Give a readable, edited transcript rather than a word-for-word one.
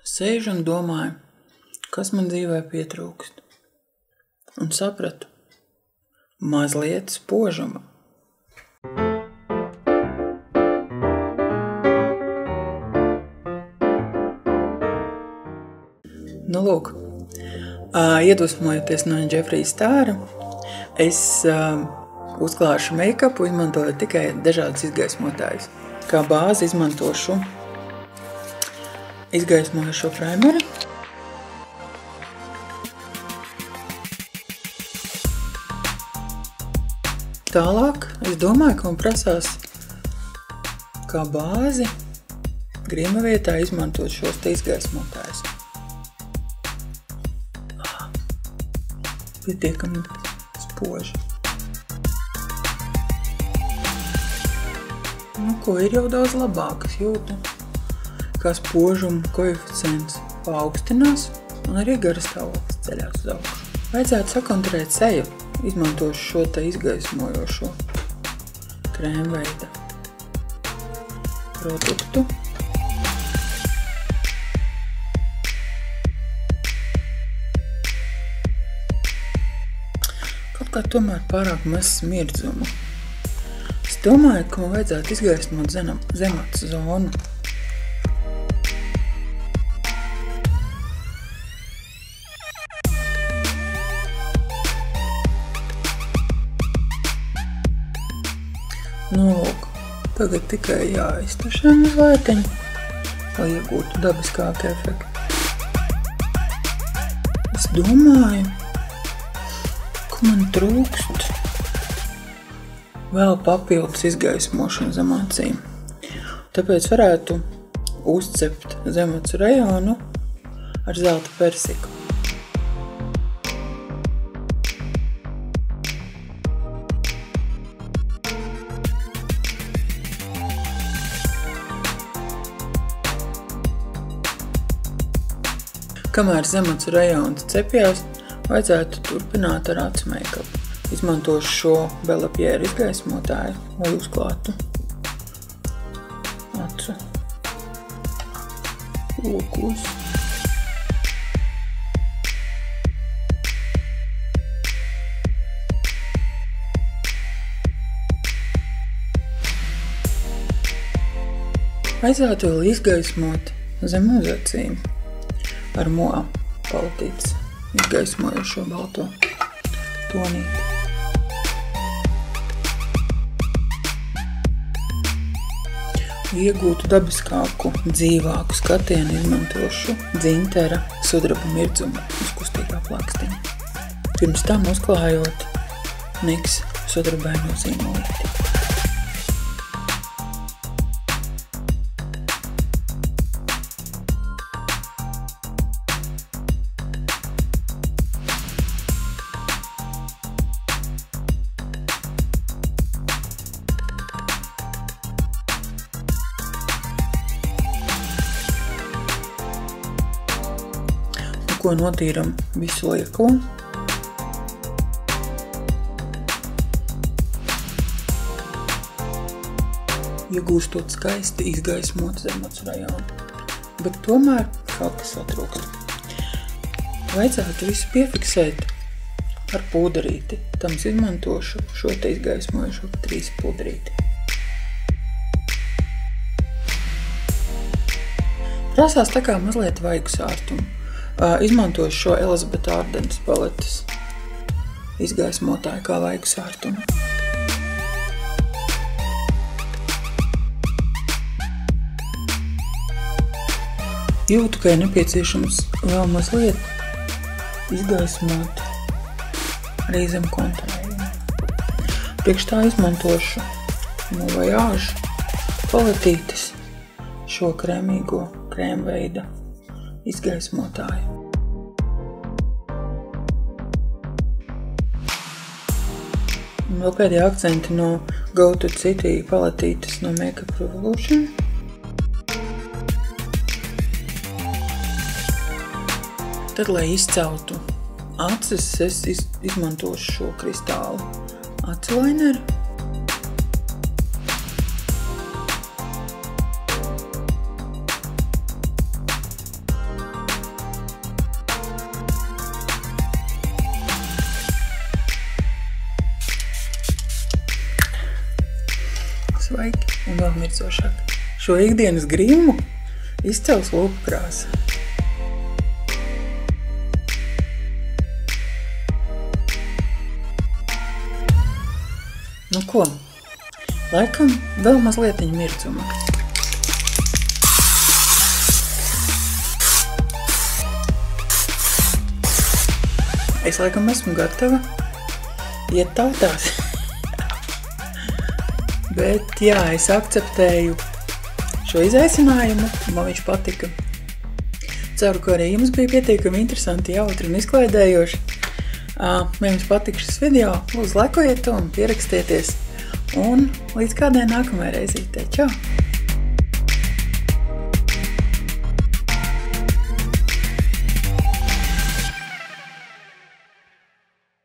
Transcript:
Sēžu un domāju, kas man dzīvē pietrūkst. Un sapratu, mazliet spožuma. Nu, lūk, iedvesmojoties no Džefrija Stāra, es uzklāšu make-upu, izmantoju tikai dažādas izgaismotājus. Kā bāzi izmantošu izgaismojošo primeri. Tālāk es domāju, ka man prasās kā bāzi grima vietā izmantot šos te izgaismotājus. Pietiekami spoži. Nu, ko ir jau daudz labāk, es jūtu, kā spožuma koeficients paaugstinās un arī garastāvoklis ceļās uz augšu. Vajadzētu sakontrēt seju, izmantošu šo te izgaismojošo krēmveida produktu. Kaut kā tomēr pārāk maz smirdzumu. Es domāju, ka man vajadzētu izgaismot zemats zonu. Nu, lūk, tagad tikai jāiztušē mazlietiņu, lai iegūtu dabiskāku efektu. Es domāju, ka man trūkst vēl papildus izgaismošanu zem acīm. Tāpēc varētu uzcept zemacu rajonu ar zelta persiku. Kamēr zemacu rajons cepjās, vajadzētu turpināt ar acu make-upu. Izmantošu šo Bella Pierre izgaismotāju, lai uzklātu acu lūkus. Vajadzētu vēl izgaismot zem uzacīm ar moa palatītes izgaismojošo balto tonīti. Iegūtu dabiskāku, dzīvāku skatienu izmantošu dzintera sudraba mirdzumu uz kustīgā plakstiņa. Pirms tam uzklājot NYX sudrabaino zīmolīti. Ko notīram visu lieko. Iegūstot skaisti izgaismot zemacu rajonu. Bet tomēr kaut kas atrūkst. Vajadzētu visu piefiksēt ar pūderīti. Tam es izmantošu šo te izgaismojušo patrīsi pūderīti. Prasās tā kā mazliet vaigu sārtumu. Izmantošu šo Elizabeth Ardens paletes izgaismotāju kā vaigu sārtumu. Jūtu, ka ir nepieciešams vēl mazliet izgaismot arī zem kontūrējuma. Priekš tā izmantošu no Voyage paletītes šo krēmīgo krēmveida izgaismotāju. Un vēl pēdējā akcenti no Go to City paletītes no Makeup Revolution. Tad, lai izceltu acis, es izmantošu šo kristālu acu lineru. svaigi un vēl mircošāk. Šo ikdienas grimu izcels lūpu krāsa. Nu ko, laikam vēl mazlietiņa mircuma. Es laikam esmu gatava iet tautās. Bet jā, es akceptēju šo izaicinājumu, man viņš patika. Ceru, ka arī jums bija pietiekami interesanti, jautri un izklaidējoši. Ja jums patika šis video, lūdzu laikojiet to un pierakstieties. Un līdz kādai nākamajai reizītē. Čau!